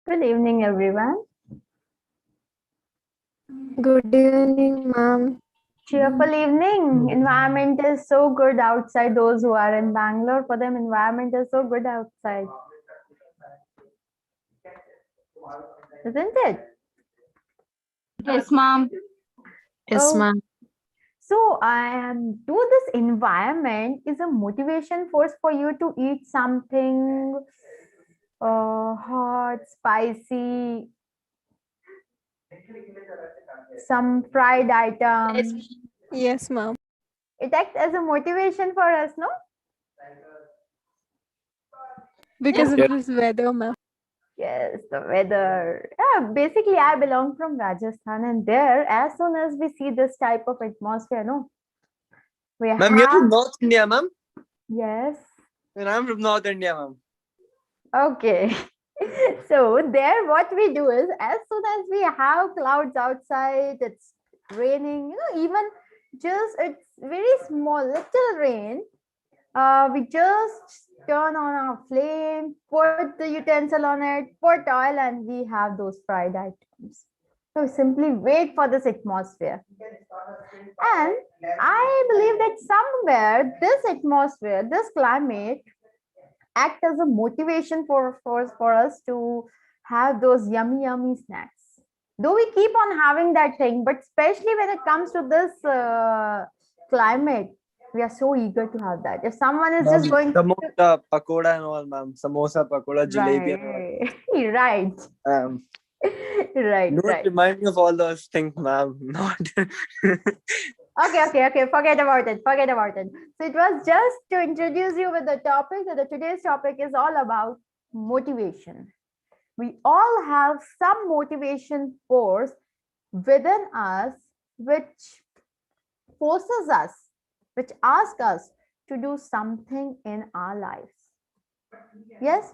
Good evening, everyone. Good evening, ma'am. Cheerful evening. Environment is so good outside. Those who are in Bangalore, for them, environment is so good outside. Isn't it? Yes, ma'am. Yes, Oh, ma'am. so do this environment is a motivation force for you to eat something hot, spicy, some fried item. Yes, ma'am. It acts as a motivation for us, no? Because of Yes. this weather, ma'am. Yes, the weather. Yeah, basically, I belong from Rajasthan, and there, as soon as we see this type of atmosphere, no, we Ma'am, you're from have, North India, ma'am? yes, And I'm from North India, ma'am. okay. So there, what we do is, as soon as we have clouds outside, it's raining, even just it's very small, little rain. We just turn on our flame, put the utensil on it, put oil, and we have those fried items. So we simply wait for this atmosphere. And I believe that somewhere this atmosphere, this climate act as a motivation for us to have those yummy snacks. Though we keep on having that thing, but especially when it comes to this climate, we are so eager to have that. If someone is Ma'am, just going to, samosa, pakoda and all, ma'am. Samosa, pakoda, jalebi and all. right, Um, right, don't right. remind me of all those things, ma'am. Not. Okay. Forget about it. Forget about it. So it was just to introduce you with the topic. That the today's topic is all about motivation. We all have some motivation force within us, which forces us, which asks us to do something in our lives. Yes,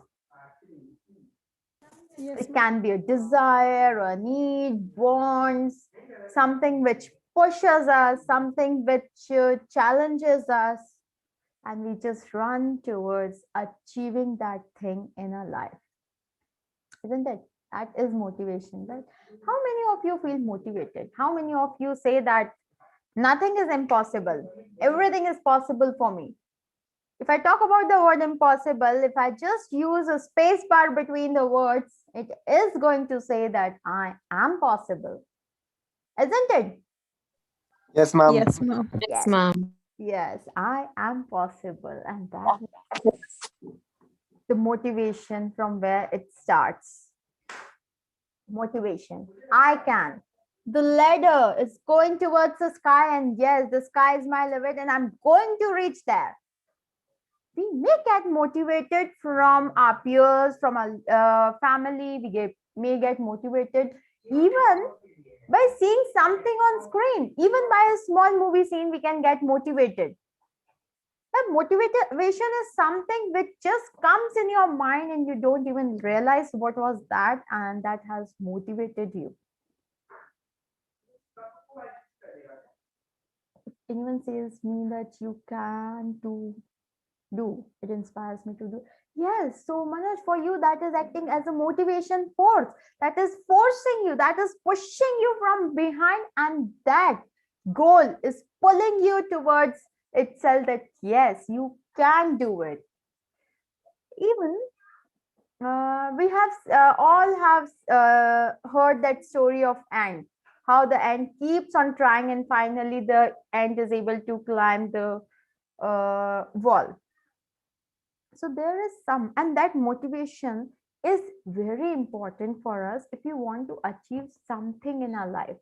Yes, it can be a desire, a need, wants, something which pushes us, something which challenges us, and we just run towards achieving that thing in our life. Isn't it? That is motivation, right? How many of you feel motivated? How many of you say that nothing is impossible? Everything is possible for me. If I talk about the word impossible, if I just use a space bar between the words, it is going to say that I am possible. Isn't it? Yes, ma'am. yes, ma'am. Yes. Yes, I am possible. And that is the motivation from where it starts. Motivation. I can. The ladder is going towards the sky, and yes, the sky is my limit, and I'm going to reach there. We may get motivated from our peers, from our family. May get motivated even by seeing something on screen. Even by a small movie scene, we can get motivated. That motivation is something which just comes in your mind and you don't even realize what was that, and that has motivated you. Anyone says me that you can do, it inspires me to do. Yes, so Manoj, for you, that is acting as a motivation force, that is forcing you, that is pushing you from behind, and that goal is pulling you towards itself, that yes, you can do it. Even we have all have heard that story of ant, how the ant keeps on trying and finally the ant is able to climb the wall. So there is some, and that motivation is very important for us if you want to achieve something in our life.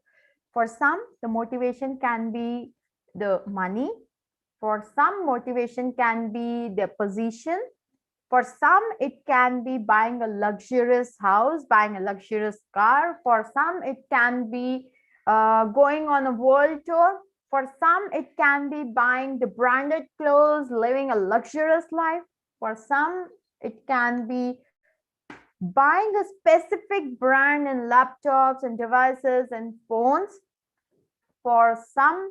For some, the motivation can be the money. For some, motivation can be the position. For some, it can be buying a luxurious house, buying a luxurious car. For some, it can be going on a world tour. For some, it can be buying the branded clothes, living a luxurious life. For some, it can be buying a specific brand in laptops and devices and phones. For some,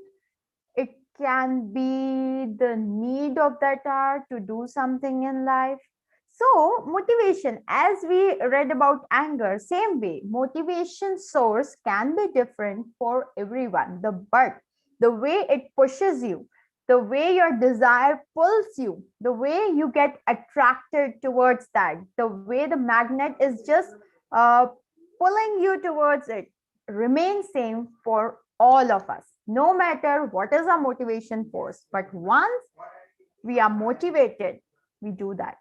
it can be the need of that hour to do something in life. So motivation, as we read about anger, same way, motivation source can be different for everyone. But the way it pushes you, the way your desire pulls you, the way you get attracted towards that, the way the magnet is just uh, pulling you towards it, remains same for all of us, no matter what is our motivation force. But once we are motivated, we do that.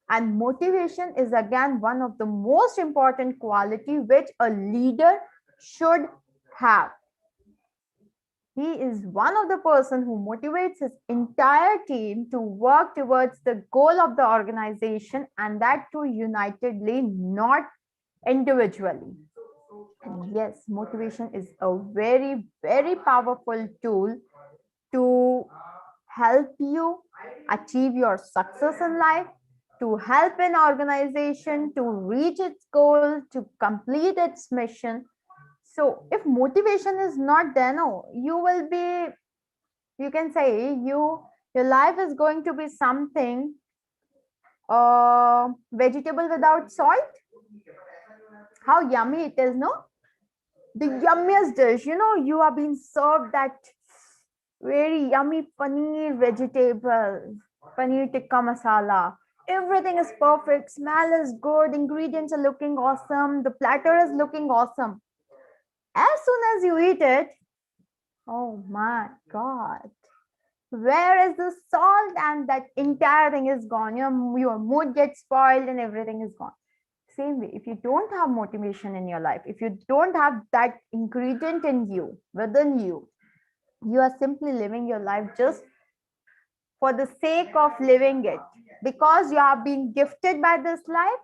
And motivation is again one of the most important quality which a leader should have. He is one of the person who motivates his entire team to work towards the goal of the organization, and that too unitedly, not individually. And yes, motivation is a very, very powerful tool to help you achieve your success in life, to help an organization to reach its goal, to complete its mission. So if motivation is not there, no, you will be, you can say your life is going to be something vegetable without salt. How yummy it is, no? The yummiest dish, you are being served that very yummy paneer vegetable, paneer tikka masala. Everything is perfect, smell is good, ingredients are looking awesome, the platter is looking awesome. As soon as you eat it, oh my God, where is the salt? And that entire thing is gone. Your mood gets spoiled and everything is gone. Same way, if you don't have motivation in your life, if you don't have that ingredient in you, within you, you are simply living your life just for the sake of living it, because you have been gifted by this life.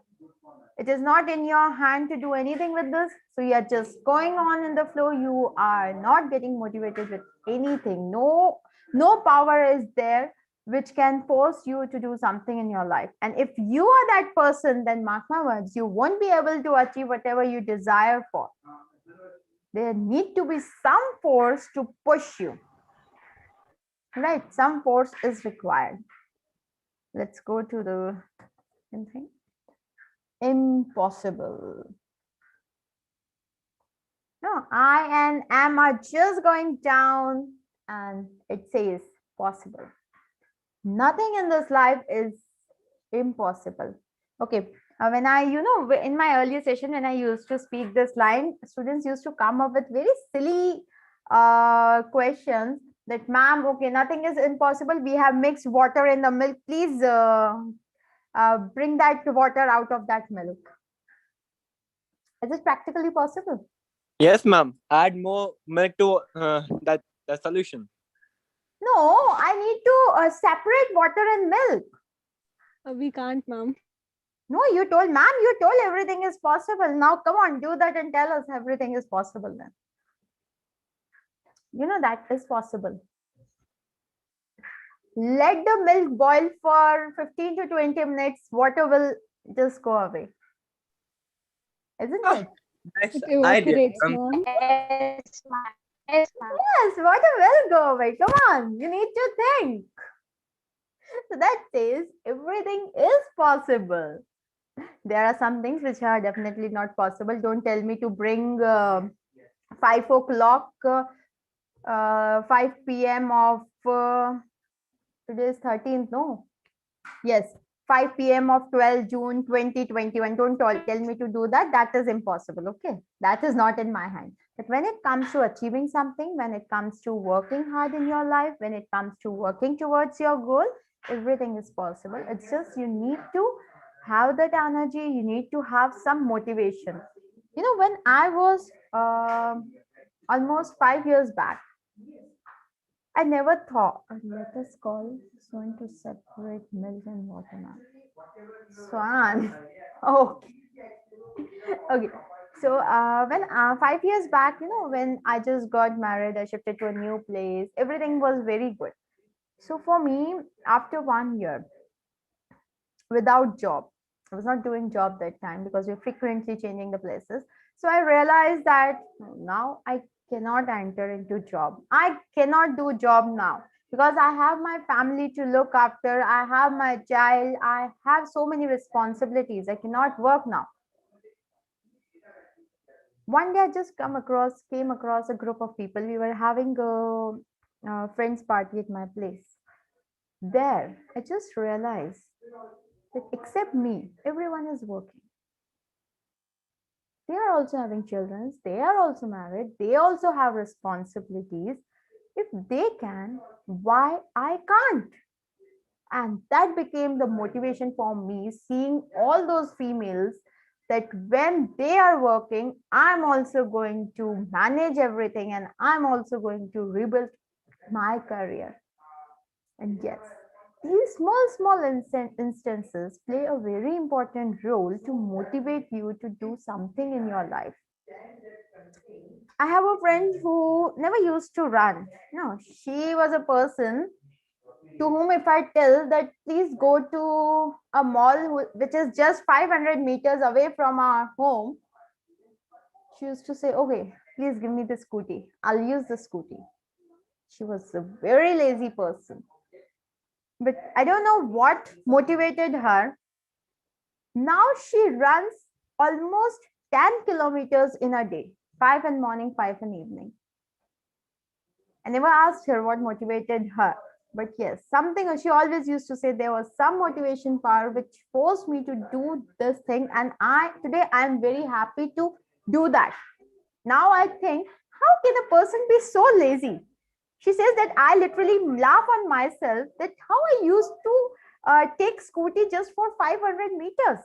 It is not in your hand to do anything with this, so you are just going on in the flow. You are not getting motivated with anything. No power is there which can force you to do something in your life. And if you are that person, then mark my words, you won't be able to achieve whatever you desire for. There need to be some force to push you, right? Some force is required. Let's go to the thing. Impossible. No, I and am are just going down, and it says possible. Nothing in this life is impossible. Okay. When I, in my earlier session, when I used to speak this line, students used to come up with very silly questions that, ma'am, okay, nothing is impossible. We have mixed water in the milk. Please bring that water out of that milk. Is it practically possible? Yes, ma'am. Add more milk to that solution. No, I need to separate water and milk. We can't, ma'am. No, you told, ma'am, you told everything is possible. Now, come on, do that and tell us everything is possible then. That is possible. Let the milk boil for 15 to 20 minutes. Water will just go away. Isn't it? Next It idea. evaporates, ma'am. Yes, ma'am. Yes, ma'am. Yes, water will go away. Come on, you need to think. So that says everything is possible. There are some things which are definitely not possible. Don't tell me to bring 5 o'clock, 5 p.m. of today is 13th, no? Yes, 5 p.m. of 12 June 2021. Don't tell me to do that. That is impossible. Okay, that is not in my hand. But when it comes to achieving something, when it comes to working hard in your life, when it comes to working towards your goal, everything is possible. It's just you need to have that energy. You need to have some motivation. When I was almost 5 years back, I never thought, let us call Swan to separate milk and water now. Swan. Okay. Okay. So when 5 years back, when I just got married, I shifted to a new place. Everything was very good. So for me, after 1 year, without job, I was not doing job that time because we're frequently changing the places. So I realized that now I cannot enter into job. I cannot do job now because I have my family to look after. I have my child. I have so many responsibilities. I cannot work now. One day I just came across a group of people. We were having a friends party at my place. There, I just realized that except me, everyone is working. They are also having children. They are also married. They also have responsibilities. If they can, why I can't? And that became the motivation for me, seeing all those females that when they are working, I'm also going to manage everything and I'm also going to rebuild my career. And yes, these small instances play a very important role to motivate you to do something in your life. I have a friend who never used to run. No, she was a person to whom if I tell that please go to a mall which is just 500 meters away from our home, she used to say, okay, please give me the scooty. I'll use the scooty. She was a very lazy person. But I don't know what motivated her. Now she runs almost 10 kilometers in a day, 5 in morning, 5 in evening. I never asked her what motivated her. But yes, something she always used to say there was some motivation power which forced me to do this thing. And today I'm very happy to do that. Now I think, how can a person be so lazy? She says that I literally laugh on myself that how I used to take scooty just for 500 meters.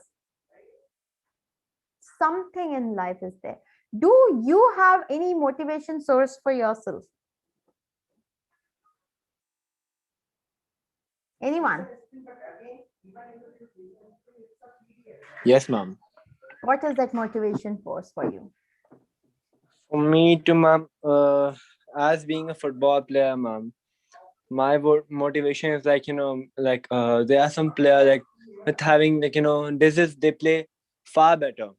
Something in life is there. Do you have any motivation source for yourself? Anyone? Yes, ma'am. What is that motivation force for you? For me to, ma'am, as being a football player, ma'am, my motivation is like, there are some player like with having like, they play far better.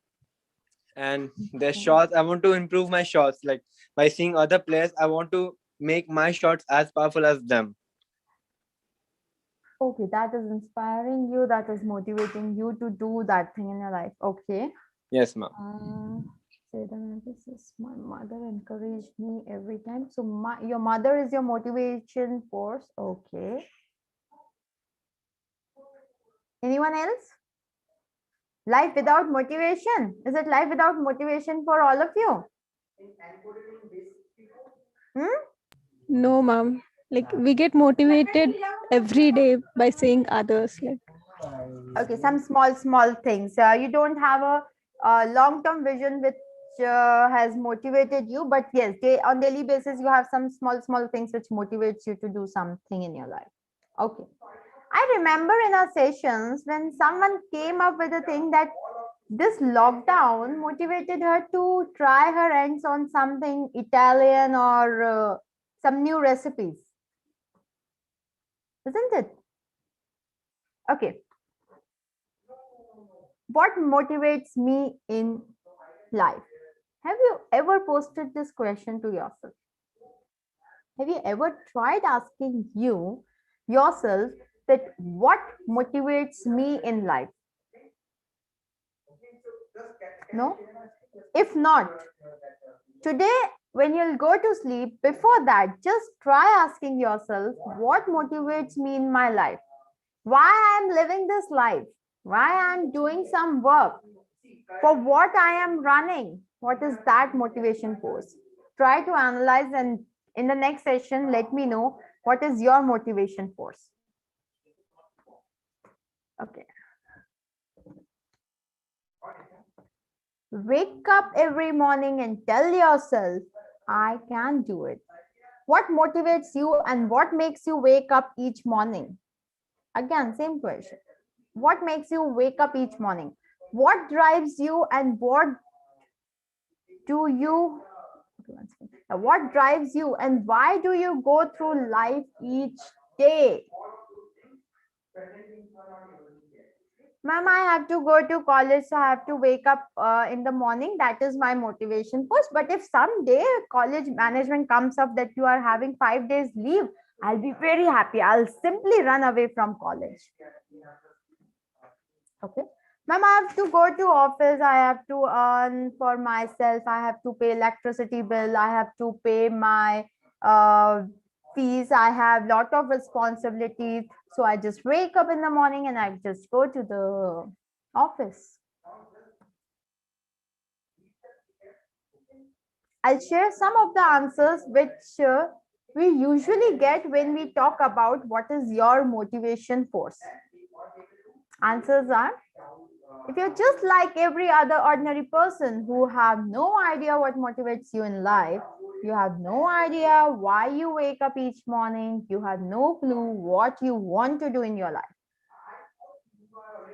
And their shots, I want to improve my shots. Like by seeing other players, I want to make my shots as powerful as them. Okay, that is inspiring you, that is motivating you to do that thing in your life. Okay. Yes, ma'am. Say the this is my mother encouraged me every time. So your mother is your motivation force. Okay. Anyone else? Life without motivation. Is it life without motivation for all of you? No, ma'am. Like we get motivated every day by seeing others. Like Okay, some small things. You don't have a long-term vision which has motivated you, but yes, on daily basis you have some small things which motivates you to do something in your life. Okay. I remember in our sessions when someone came up with a thing that this lockdown motivated her to try her hands on something Italian or some new recipes. Isn't it? Okay. What motivates me in life? Have you ever posted this question to yourself? Have you ever tried asking yourself that what motivates me in life? No? If not, today when you'll go to sleep, before that, just try asking yourself what motivates me in my life? Why I'm living this life? Why I'm doing some work? For what I am running? What is that motivation force? Try to analyze, and in the next session, let me know what is your motivation force. Okay. Wake up every morning and tell yourself, I can do it. What motivates you and what makes you wake up each morning? Again, same question. What makes you wake up each morning? What drives you and what drives you and why do you go through life each day? Ma'am, I have to go to college, so I have to wake up in the morning. That is my motivation first. But if someday college management comes up that you are having 5 days leave, I'll be very happy. I'll simply run away from college. Okay. Ma'am, I have to go to office. I have to earn for myself. I have to pay electricity bill. I have to pay my fees. I have lot of responsibilities. So I just wake up in the morning and I just go to the office. I'll share some of the answers which we usually get when we talk about what is your motivation force. Answers are, if you're just like every other ordinary person who have no idea what motivates you in life, you have no idea why you wake up each morning, you have no clue what you want to do in your life.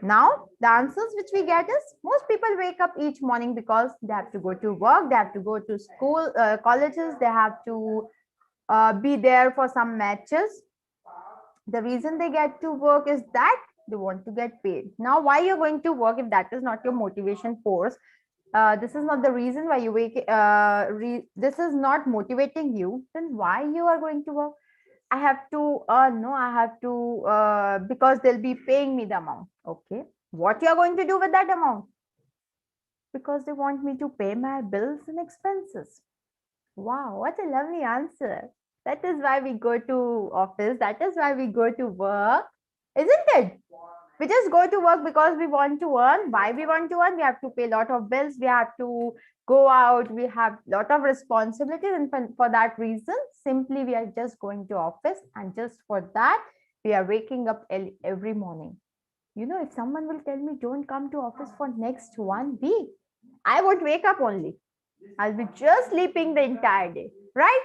Now, the answers which we get is, most people wake up each morning because they have to go to work, they have to go to school, colleges, they have to be there for some matches. The reason they get to work is that they want to get paid. Now, why you're going to work if that is not your motivation force? This is not the reason why you wake. This is not motivating you. Then why you are going to work? I have to earn. No, I have to because they'll be paying me the amount. Okay, what you are going to do with that amount? Because they want me to pay my bills and expenses. Wow, what a lovely answer. That is why we go to office. That is why we go to work, isn't it? We just go to work because we want to earn. Why we want to earn? We have to pay a lot of bills. We have to go out. We have a lot of responsibilities. And for that reason, simply we are just going to office. And just for that, we are waking up every morning. You know, if someone will tell me, don't come to office for next 1 week, I would wake up only. I'll be just sleeping the entire day, right?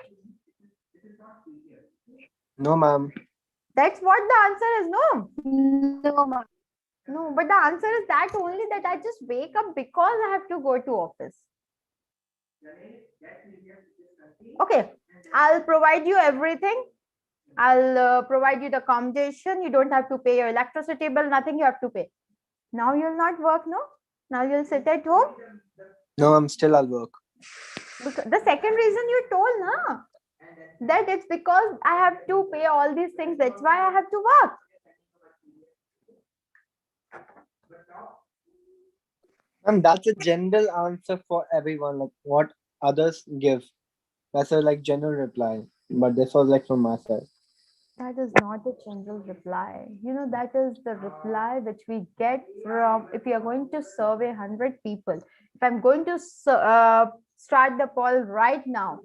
No, ma'am. That's what the answer is. No, No, ma'am. no, but the answer is that only, that I just wake up because I have to go to office. Okay, I'll provide you everything. I'll provide you the accommodation. You don't have to pay your electricity bill, nothing you have to pay. Now you'll not work, no? Now you'll sit at home. No, I'm still I'll work. Because the second reason you told, na, that it's because I have to pay all these things. That's why I have to work. And that's a general answer for everyone, like what others give. That's a like general reply. But this was like from my side. That is not a general reply. You know, that is the reply which we get from, if you are going to survey 100 people. If I'm going to start the poll right now,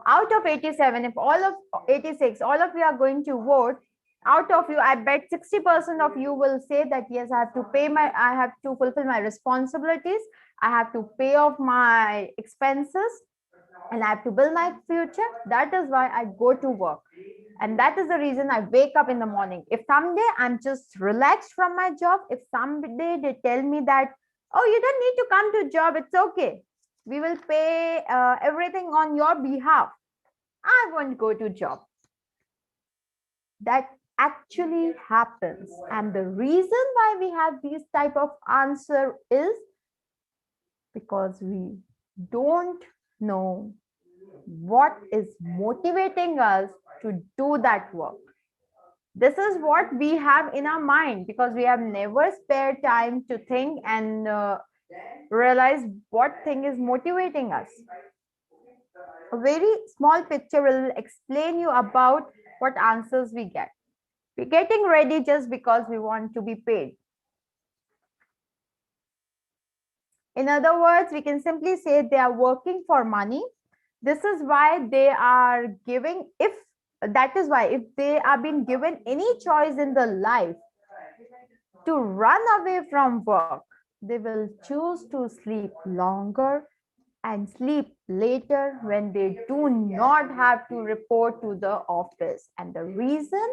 out of 87, if all of 86, all of you are going to vote, out of you, I bet 60% of you will say that, yes, I have to fulfill my responsibilities. I have to pay off my expenses and I have to build my future. That is why I go to work. And that is the reason I wake up in the morning. If someday I'm just relaxed from my job, if someday they tell me that, oh, you don't need to come to job, it's okay, we will pay everything on your behalf, I won't go to job. That actually happens. And the reason why we have these type of answer is because we don't know what is motivating us to do that work. This is what we have in our mind because we have never spared time to think and realize what thing is motivating us. A very small picture will explain you about what answers we get. We're getting ready just because we want to be paid. In other words, we can simply say they are working for money. This is why they are giving, if they are being given any choice in the life to run away from work, they will choose to sleep longer and sleep later when they do not have to report to the office. And the reason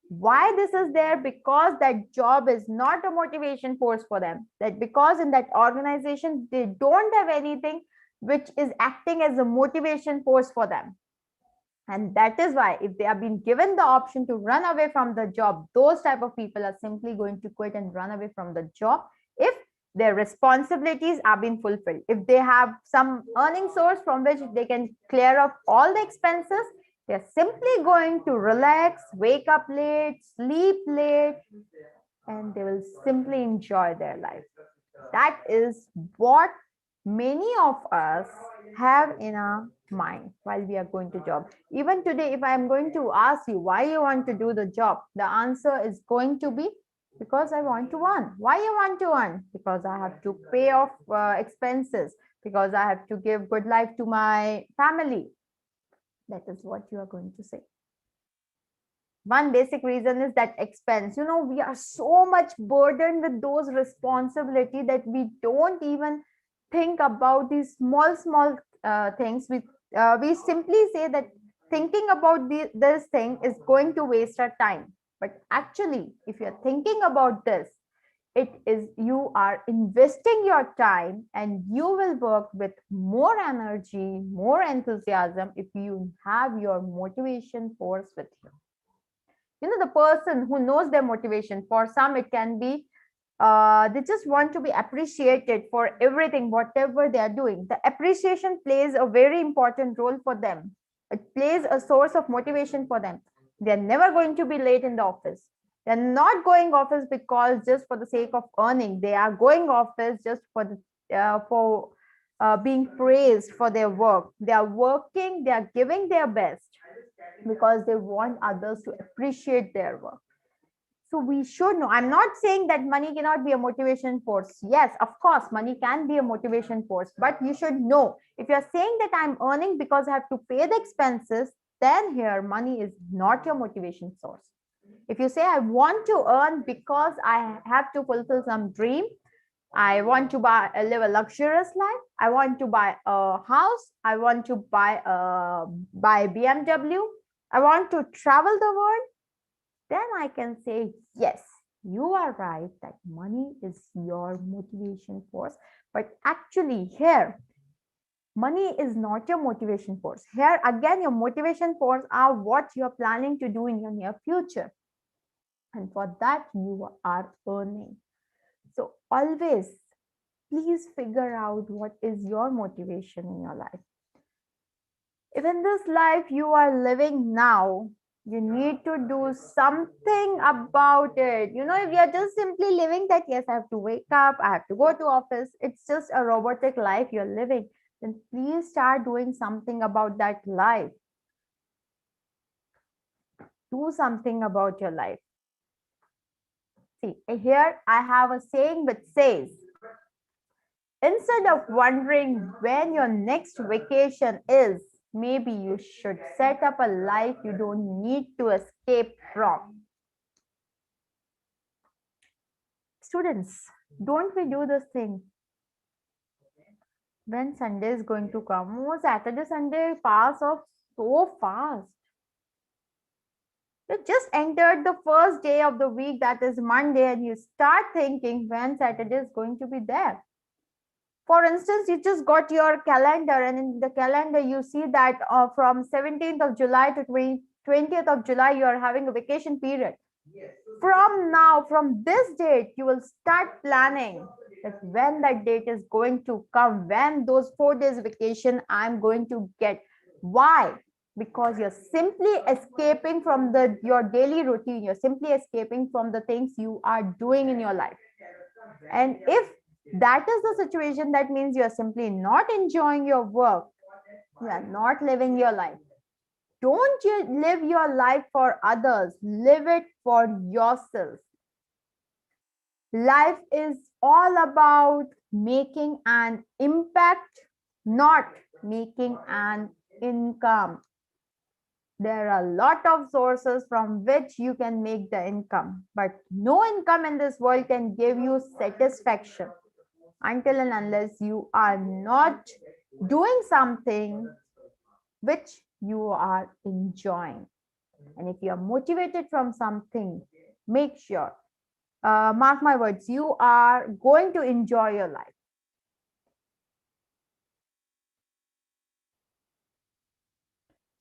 why this is there, because that job is not a motivation force for them, that because in that organization they don't have anything which is acting as a motivation force for them. And that is why if they have been given the option to run away from the job, those type of people are simply going to quit and run away from the job if their responsibilities are being fulfilled. If they have some earning source from which they can clear up all the expenses, they're simply going to relax, wake up late, sleep late, and they will simply enjoy their life. That is what many of us have in our mind while we are going to job. Even today, if I am going to ask you why you want to do the job, the answer is going to be because I want to earn. Why you want to earn? Because I have to pay off expenses. because I have to give good life to my family. That is what you are going to say. One basic reason is that expense. We are so much burdened with those responsibility that we don't even think about these small things. We simply say that thinking about this thing is going to waste our time. But actually, if you're thinking about this, it is you are investing your time, and you will work with more energy, more enthusiasm if you have your motivation force with you. The person who knows their motivation, for some it can be they just want to be appreciated for everything, whatever they are doing. The appreciation plays a very important role for them. It plays a source of motivation for them. They're never going to be late in the office. They're not going office because just for the sake of earning. They are going office just for being praised for their work. They are working, they are giving their best because they want others to appreciate their work. So we should know. I'm not saying that money cannot be a motivation force. Yes, of course, money can be a motivation force, but you should know, if you're saying that I'm earning because I have to pay the expenses, then here money is not your motivation source. If you say I want to earn because I have to fulfill some dream, I want to live a luxurious life, I want to buy a house, I want to buy BMW, I want to travel the world, then I can say, yes, you are right that money is your motivation force. But actually here, money is not your motivation force. Here again, your motivation force are what you're planning to do in your near future. And for that, you are earning. So always, please figure out what is your motivation in your life. If in this life you are living now, you need to do something about it. If you're just simply living that, yes, I have to wake up, I have to go to office, it's just a robotic life you're living, then please start doing something about that life. Do something about your life. See, here I have a saying which says, instead of wondering when your next vacation is, maybe you should set up a life you don't need to escape from. Students, don't we do this thing? When Sunday is going to come? Oh, Saturday, Sunday pass off so fast. You just entered the first day of the week, that is Monday, and you start thinking when Saturday is going to be there. For instance, you just got your calendar, and in the calendar you see that from 17th of July to 20th of July, you are having a vacation period. From this date, you will start planning that when that date is going to come, when those 4 days vacation I'm going to get. Why? Because you're simply escaping from your daily routine. You're simply escaping from the things you are doing in your life. And if that is the situation, that means you're simply not enjoying your work. You are not living your life. Don't you live your life for others, live it for yourself. Life is all about making an impact, not making an income. There are a lot of sources from which you can make the income, but no income in this world can give you satisfaction until and unless you are not doing something which you are enjoying. And if you are motivated from something, make sure, mark my words, you are going to enjoy your life.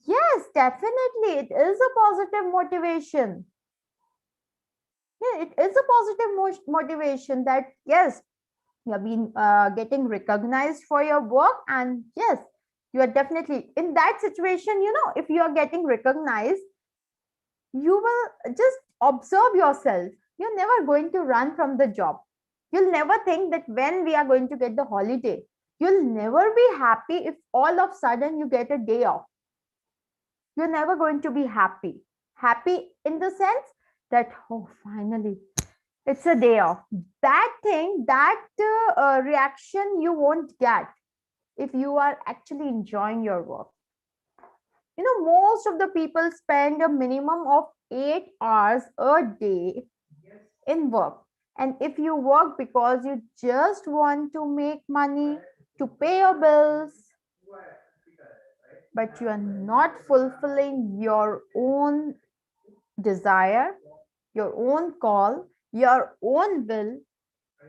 Yes, definitely. It is a positive motivation. Yeah, it is a positive motivation that, yes, you have been getting recognized for your work, and yes, you are definitely in that situation. If you are getting recognized, you will just observe yourself. You're never going to run from the job. You'll never think that when we are going to get the holiday. You'll never be happy if all of a sudden you get a day off. You're never going to be happy. Happy in the sense that, oh, finally, it's a day off. That thing, that reaction you won't get. if you are actually enjoying your work. You know, most of the people spend a minimum of 8 hours a day in work. And if you work because you just want to make money to pay your bills, but you are not fulfilling your own desire, your own call, your own will,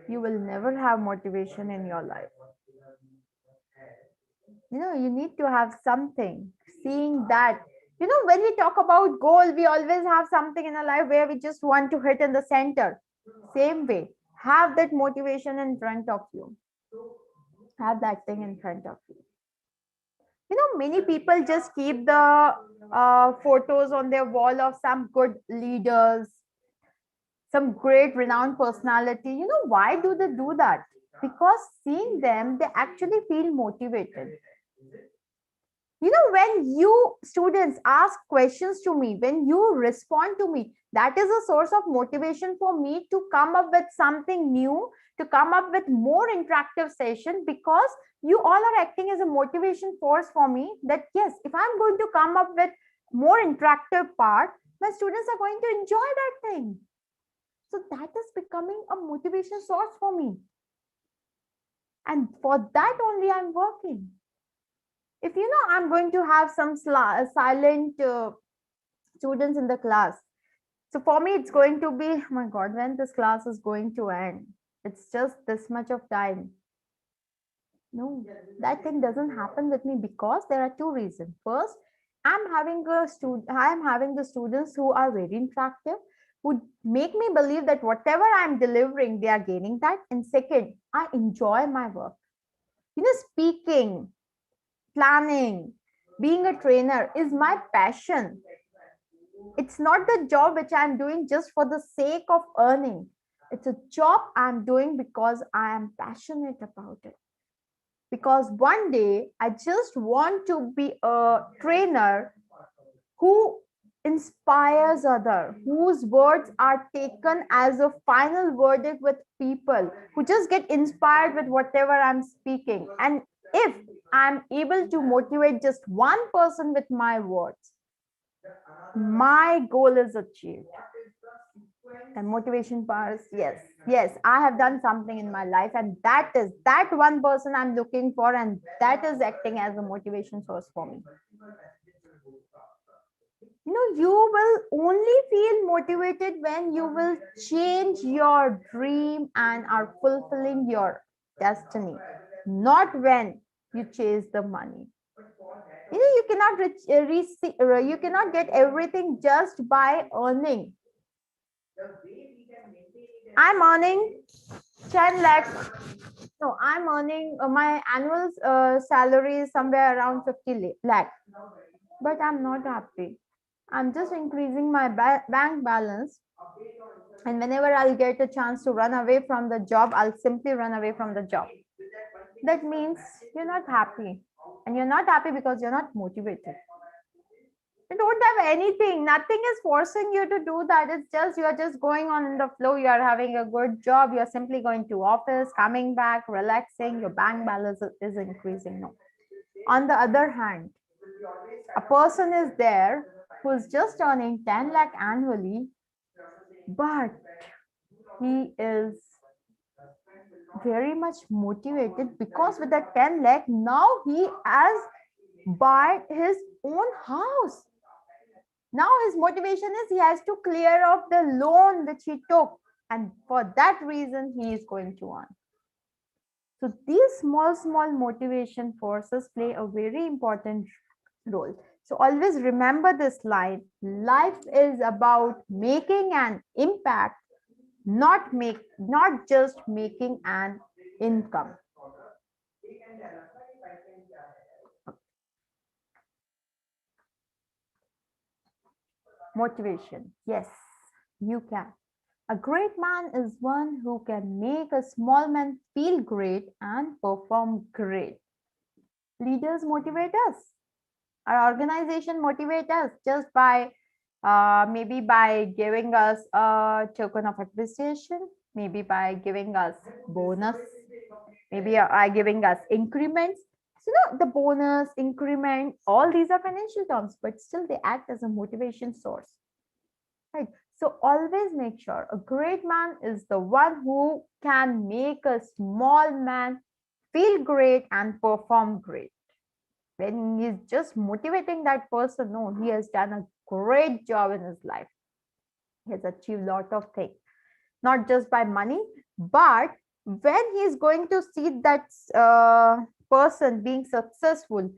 you will never have motivation in your life. You know, you need to have something, seeing that. You know, when we talk about goal, we always have something in our life where we just want to hit in the center. Same way, have that motivation in front of you. Have that thing in front of you. You know, many people just keep the photos on their wall of some good leaders, some great renowned personality. You know, why do they do that? Because seeing them, they actually feel motivated. You know, when you students ask questions to me, when you respond to me, that is a source of motivation for me to come up with something new, to come up with more interactive session, because you all are acting as a motivation force for me, that yes, if I'm going to come up with more interactive part, my students are going to enjoy that thing. So that is becoming a motivation source for me, and for that only I'm working. If you know I'm going to have some silent students in the class, so for me it's going to be, oh my god, when this class is going to end, it's just this much of time. No, that thing doesn't happen with me, because there are two reasons. First, I'm having the students who are very interactive, who make me believe that whatever I'm delivering, they are gaining that. And second, I enjoy my work. You know, speaking, planning, being a trainer is my passion. It's not the job which I'm doing just for the sake of earning. It's a job I'm doing because I am passionate about it. Because one day I just want to be a trainer who inspires other, whose words are taken as a final verdict with people, who just get inspired with whatever I'm speaking. And if I'm able to motivate just one person with my words, my goal is achieved. And motivation powers, yes, I have done something in my life, and that is that one person I'm looking for, and that is acting as a motivation source for me. You know, you will only feel motivated when you will change your dream and are fulfilling your destiny, not when you chase the money. You know, you cannot you cannot get everything just by earning. I'm earning 10 lakhs. No, I'm earning my annual salary is somewhere around 50 lakh, but I'm not happy. I'm just increasing my bank balance. And whenever I'll get a chance to run away from the job, I'll simply run away from the job. That means you're not happy. And you're not happy because you're not motivated. You don't have anything. Nothing is forcing you to do that. It's just you are just going on in the flow. You are having a good job. You're simply going to office, coming back, relaxing. Your bank balance is increasing. No. On the other hand, a person is there who's just earning 10 lakh annually, but he is very much motivated, because with that 10 lakh, now he has bought his own house. Now his motivation is he has to clear off the loan which he took, and for that reason he is going to earn. So these small motivation forces play a very important role. So always remember this line: life is about making an impact, not just making an income. Motivation. Yes, you can. A great man is one who can make a small man feel great and perform great. Leaders motivate us. Our organization motivate us just by maybe by giving us a token of appreciation, maybe by giving us bonus, maybe by giving us increments. So, the bonus, increment, all these are financial terms, but still they act as a motivation source. Right. So always make sure a great man is the one who can make a small man feel great and perform great. When he's just motivating that person, no, he has done a great job in his life. He has achieved a lot of things, not just by money, but when he's going to see that person being successful,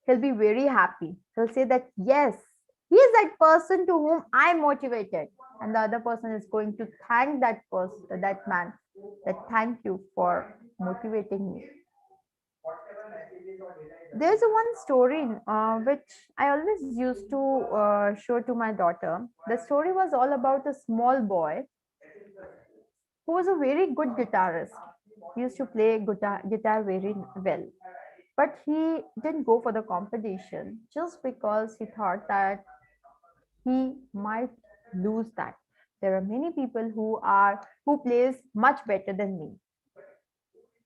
he'll be very happy. He'll say that, yes, he is that person to whom I motivated. And the other person is going to thank that person, that man, that thank you for motivating me. There's a one story which I always used to show to my daughter. The story was all about a small boy who was a very good guitarist. He used to play guitar very well. But he didn't go for the competition just because he thought that he might lose that. There are many people who plays much better than me.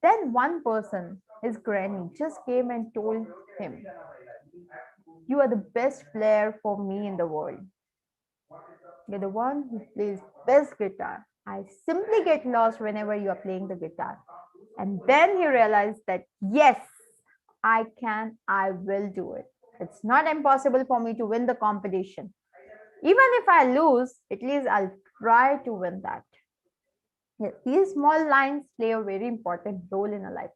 Then one person, his granny, just came and told him, "You are the best player for me in the world. You're the one who plays best guitar. I simply get lost whenever you are playing the guitar." And then he realized that, yes, I can, I will do it. It's not impossible for me to win the competition. Even if I lose, at least I'll try to win that. Yeah, these small lines play a very important role in a life.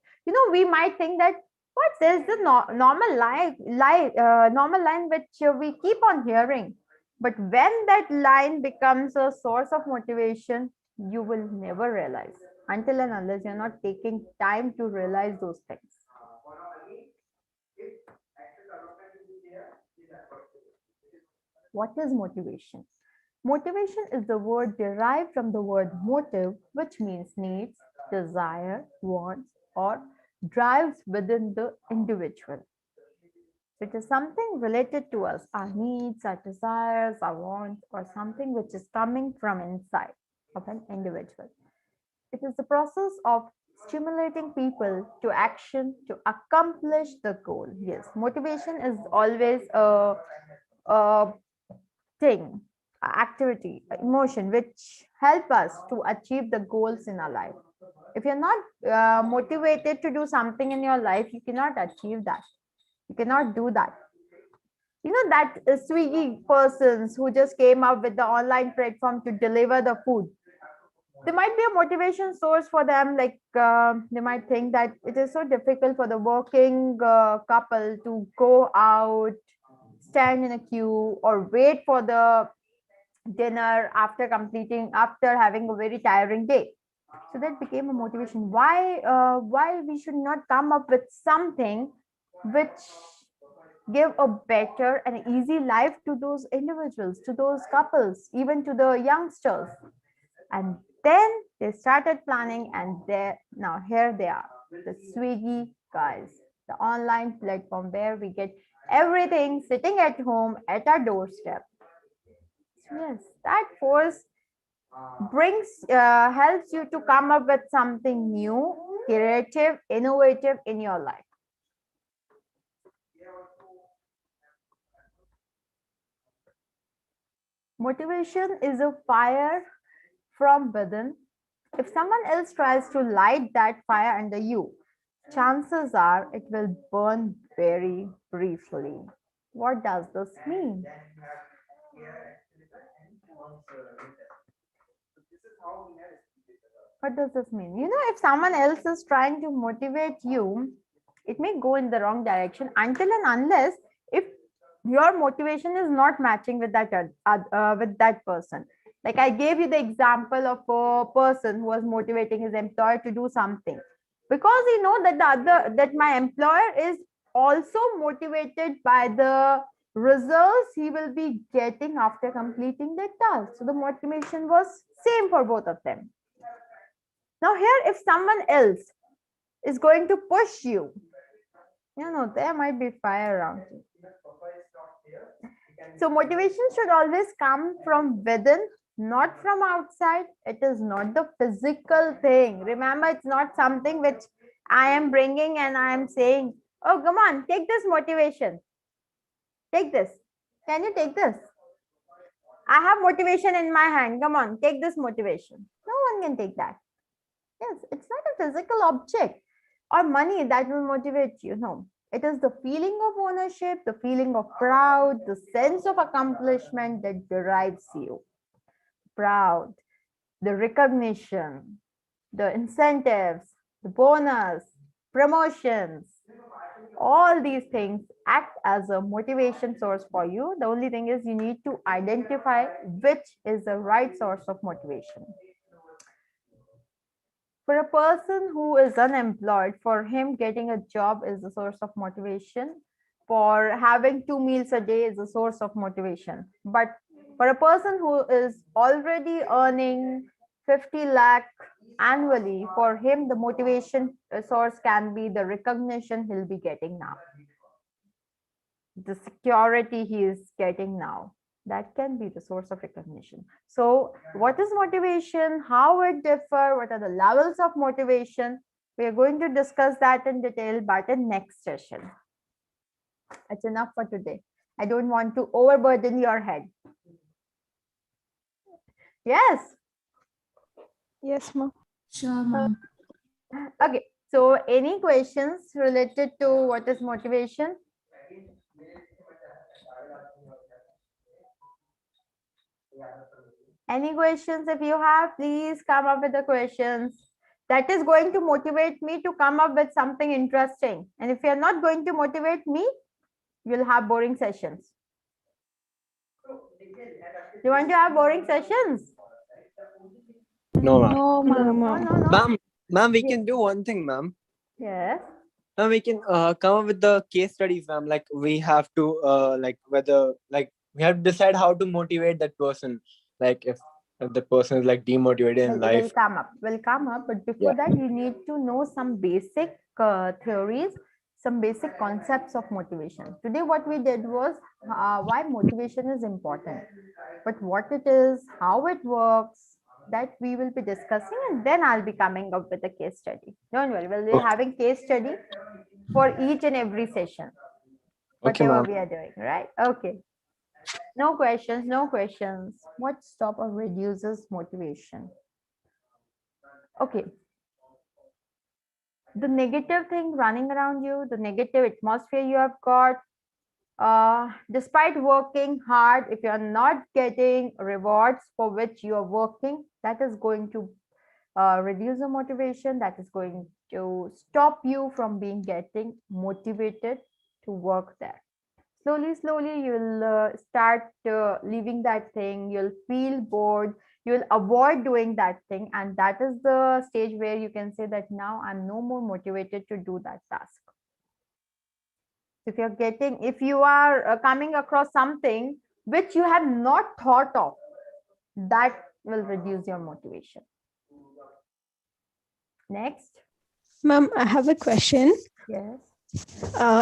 We might think that what's this, the normal line which we keep on hearing. But when that line becomes a source of motivation, you will never realize until and unless you're not taking time to realize those things. What is motivation? Motivation is the word derived from the word motive, which means needs, desire, wants, or drives within the individual. It is something related to us, our needs, our desires, our wants, or something which is coming from inside of an individual. It is the process of stimulating people to action to accomplish the goal. Yes, motivation is always a thing, activity, emotion which help us to achieve the goals in our life. If you're not motivated to do something in your life, you cannot achieve that. You cannot do that. That Swiggy persons who just came up with the online platform to deliver the food. There might be a motivation source for them. Like they might think that it is so difficult for the working couple to go out, stand in a queue, or wait for the dinner after having a very tiring day. So that became a motivation. Why we should not come up with something which give a better and easy life to those individuals, to those couples, even to the youngsters. And then they started planning, and now here they are, the Swiggy guys, the online platform where we get everything sitting at home at our doorstep. So yes, that force helps you to come up with something new, creative, innovative in your life. Motivation is a fire from within. If someone else tries to light that fire under you, chances are it will burn very briefly. What does this mean? What does this mean? If someone else is trying to motivate you, it may go in the wrong direction until and unless if your motivation is not matching with that person. Like I gave you the example of a person who was motivating his employer to do something because he know that my employer is also motivated by the results he will be getting after completing the task. So the motivation was same for both of them. Now here, if someone else is going to push you, there might be fire around you. So motivation should always come from within, not from outside. It is not the physical thing. Remember, it's not something which I am bringing and I am saying, Oh, come on, take this motivation. Take this. Can you take this? I have motivation in my hand. Come on, take this motivation. No one can take that. Yes, it's not a physical object or money that will motivate you. No, it is the feeling of ownership, the feeling of proud, the sense of accomplishment that derives you. Proud, the recognition, the incentives, the bonus, promotions, all these things act as a motivation source for you. The only thing is you need to identify which is the right source of motivation. For a person who is unemployed, for him getting a job is a source of motivation. For having 2 meals a day is a source of motivation. But for a person who is already earning 50 lakh annually, for him the motivation source can be the recognition he'll be getting now, the security he is getting now. That can be the source of recognition. So what is motivation, how it differ, what are the levels of motivation? We are going to discuss that in detail, but in next session. It's enough for today. I don't want to overburden your head. Yes. Yes, ma'am. Sure, ma'am. Okay, so any questions related to what is motivation? Any questions? If you have, please come up with the questions. That is going to motivate me to come up with something interesting. And if you're not going to motivate me, you'll have boring sessions. You want to have boring sessions? No, ma'am. No, No, ma'am. no, no. Ma'am, we Yeah. can do one thing, ma'am. Yes. Now we can come up with the case studies, ma'am. Like we have to like whether like we have to decide how to motivate that person. Like if the person is like demotivated in Will life. come up. Will come up. But before that, you need to know some basic theories, some basic concepts of motivation. Today, what we did was why motivation is important, but what it is, how it works, that we will be discussing, and then I'll be coming up with a case study. Don't worry, we'll be Okay. having case study for each and every session, Okay, whatever ma'am. we are doing, right? Okay. No questions, no questions. What stop or reduces motivation? Okay. The negative thing running around you, the negative atmosphere you have got, despite working hard, if you're not getting rewards for which you are working, that is going to reduce the motivation, that is going to stop you from getting motivated to work there. Slowly you'll start leaving that thing, you'll feel bored, you'll avoid doing that thing, and that is the stage where you can say that now I'm no more motivated to do that task. If you are coming across something which you have not thought of, that will reduce your motivation. Next. Ma'am, I have a question. Yes.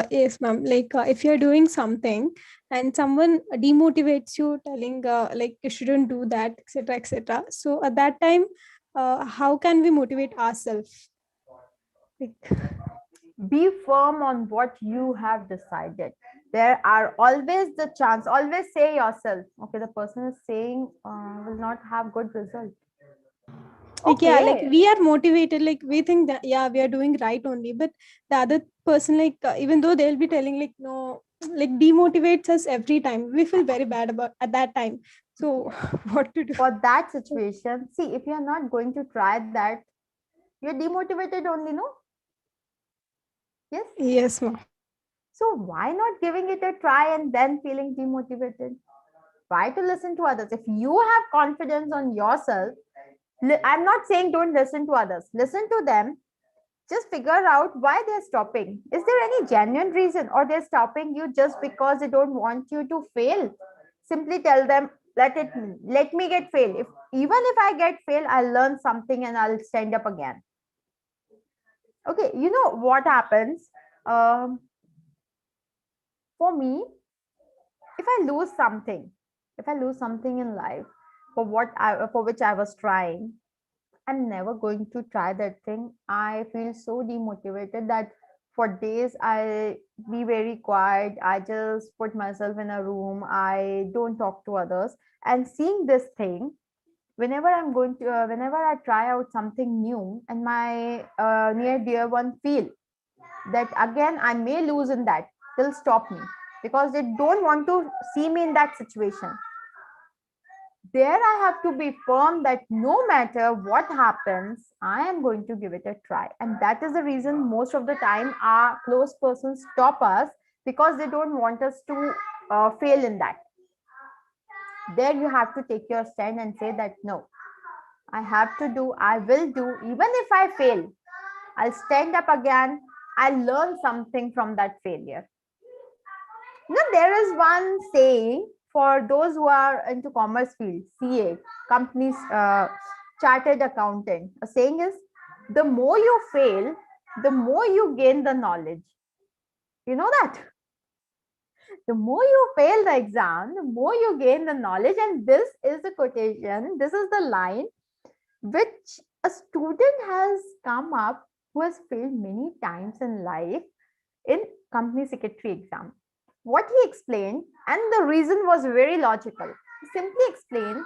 Yes, ma'am. Like if you're doing something and someone demotivates you, telling like you shouldn't do that, etc., etc. So at that time, how can we motivate ourselves? Like, Be firm on what you have decided. There are always the chance, always say yourself, okay, the person is saying will not have good result. like yeah, like Okay. we are motivated, like we think that yeah, we are doing right only, but the other person, like even though they'll be telling like no, like demotivates us every time, we feel very bad about at that time. So what to do? For that situation, see, if you are not going to try that, you're demotivated only, no? Yes. Yes, ma'am. So why not giving it a try and then feeling demotivated? Try to listen to others. If you have confidence on yourself, I'm not saying don't listen to others. Listen to them. Just figure out why they're stopping. Is there any genuine reason, or they're stopping you just because they don't want you to fail? Simply tell them, let me get fail. Even if I get fail, I'll learn something and I'll stand up again. Okay, you know what happens? For me, if I lose something in life for which I was trying, I'm never going to try that thing. I feel so demotivated that for days I be very quiet. I just put myself in a room. I don't talk to others. And seeing this thing, whenever I'm going to, whenever I try out something new, and my near dear one feel that again I may lose in that, they'll stop me because they don't want to see me in that situation. There I have to be firm that no matter what happens, I am going to give it a try. And that is the reason most of the time our close persons stop us, because they don't want us to fail in that. There you have to take your stand and say that no, I have to do, I will do, even if I fail, I'll stand up again, I'll learn something from that failure. You know, there is one saying for those who are into commerce field, CA, companies, chartered accountant. A saying is, the more you fail, the more you gain the knowledge. You know that? The more you fail the exam, the more you gain the knowledge. And this is the quotation, this is the line which a student has come up who has failed many times in life in company secretary exam. What he explained, and the reason was very logical. He simply explained,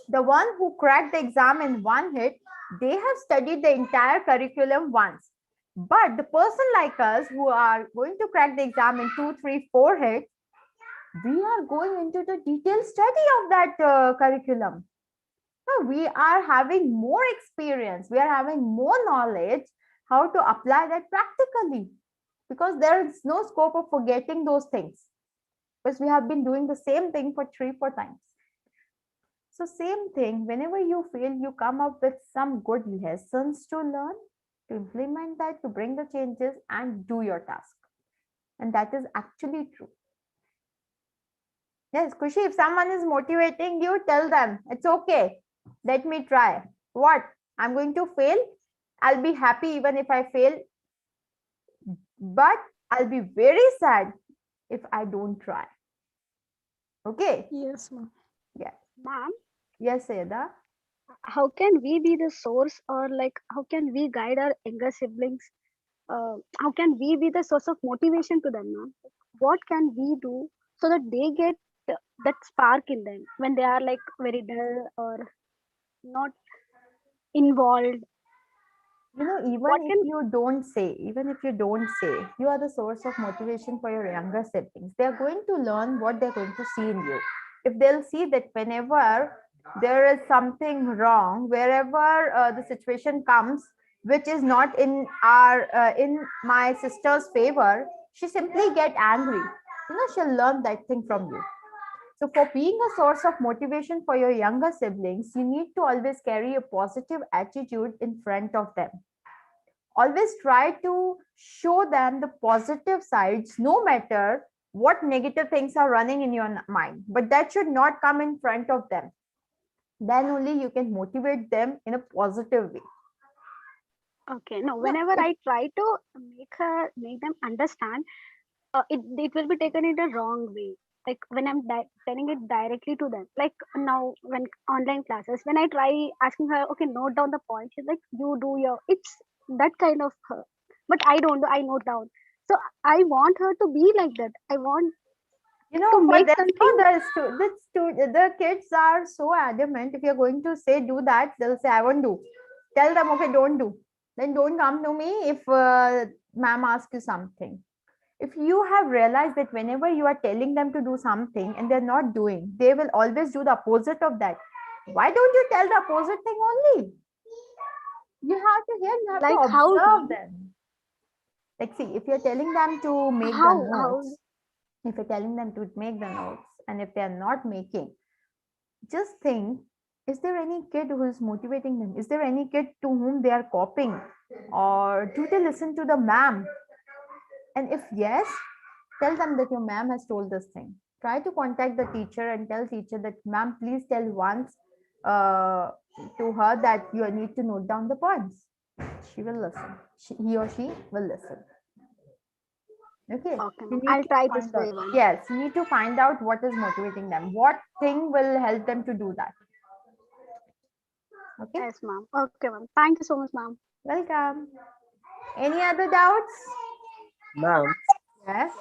the one who cracked the exam in one hit, they have studied the entire curriculum once. But the person like us who are going to crack the exam in 2, 3, 4 hits, we are going into the detailed study of that curriculum. So we are having more experience, we are having more knowledge how to apply that practically, because there is no scope of forgetting those things, because we have been doing the same thing for 3, 4 times. So same thing, whenever you fail, you come up with some good lessons to learn, to implement that, to bring the changes and do your task. And that is actually true. Yes, Kushi, if someone is motivating you, tell them, it's okay, let me try. What? I'm going to fail. I'll be happy even if I fail. But I'll be very sad if I don't try. Okay? Yes, ma'am. Ma'am, Yes, Sayeda. how can we be the source, or like how can we guide our younger siblings? How can we be the source of motivation to them, ma'am? What can we do so that they get that spark in them when they are like very dull or not involved? You know, What even if can you don't say, you are the source of motivation for your younger siblings. They're going to learn what they're going to see in you. If they'll see that whenever there is something wrong, wherever the situation comes, which is not in my sister's favor, she simply get angry. You know, she'll learn that thing from you. So for being a source of motivation for your younger siblings, you need to always carry a positive attitude in front of them. Always try to show them the positive sides, no matter what negative things are running in your mind. But that should not come in front of them. Then only you can motivate them in a positive way. okay? No, No, whenever I try to make them understand, it will be taken in the wrong way. Like when I'm telling it directly to them, like now when online classes, when I try asking her, okay, note down the points, she's like, you do your, it's that kind of her. But I don't do, I note down. So I want her to be like that. I want you know, to for make them, something. the kids are so adamant. If you're going to say do that, they'll say I won't do. Tell them, okay, don't do. Then don't come to me if ma'am asks you something. If you have realized that whenever you are telling them to do something and they're not doing, they will always do the opposite of that. Why don't you tell the opposite thing only? You have to hear, you have to Like how, observe them. Like, see, if you're telling them to make the how, notes, if you're telling them to make the notes, and if they're not making, just think, is there any kid who is motivating them? Is there any kid to whom they are copying? Or do they listen to the ma'am? And if yes, tell them that your ma'am has told this thing. Try to contact the teacher and tell teacher that ma'am, please tell once to her that you need to note down the points. She will listen. He or she will listen. Okay. okay, You ma'am, need I'll to try this find out. way once. Yes, you need to find out what is motivating them. What thing will help them to do that. Okay. Yes, ma'am. Okay, ma'am. Thank you so much, ma'am. Welcome. Any other doubts? Ma'am, Yes.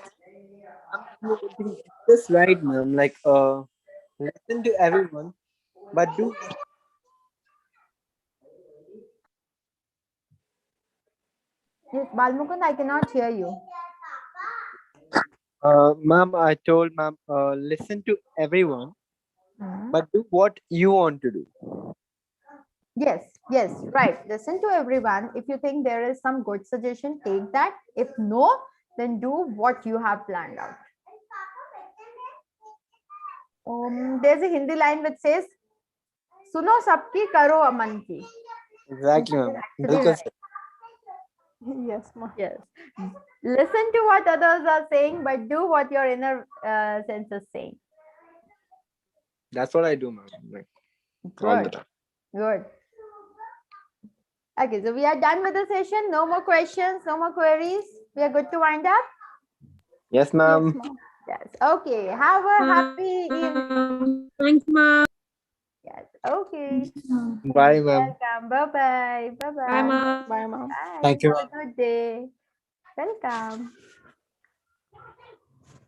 this right, ma'am. Like, listen to everyone, but do. Yes, Balmukund, I cannot hear you. Ma'am, I told ma'am, listen to everyone, Hmm. but do what you want to do. Yes, yes, right. Listen to everyone. If you think there is some good suggestion, take that. If no, then do what you have planned out. There's a Hindi line which says, "Suno sabki, karo aman ki." Exactly, That is ma'am. actually Bilkul right. Yes, ma'am. Yes. Listen to what others are saying, but do what your inner sense is saying. That's what I do, ma'am. Like, all the Good. time. Good. Okay, so we are done with the session. No more questions, no more queries. We are good to wind up. Yes, Yes, ma'am. ma'am. Yes. Okay. Have a happy evening. Thanks, ma'am. Yes. Okay. Bye, ma'am. Welcome. Bye bye. Bye Bye, bye. ma'am. Bye, ma'am. Bye. Thank you, Have ma'am. a good day. Welcome.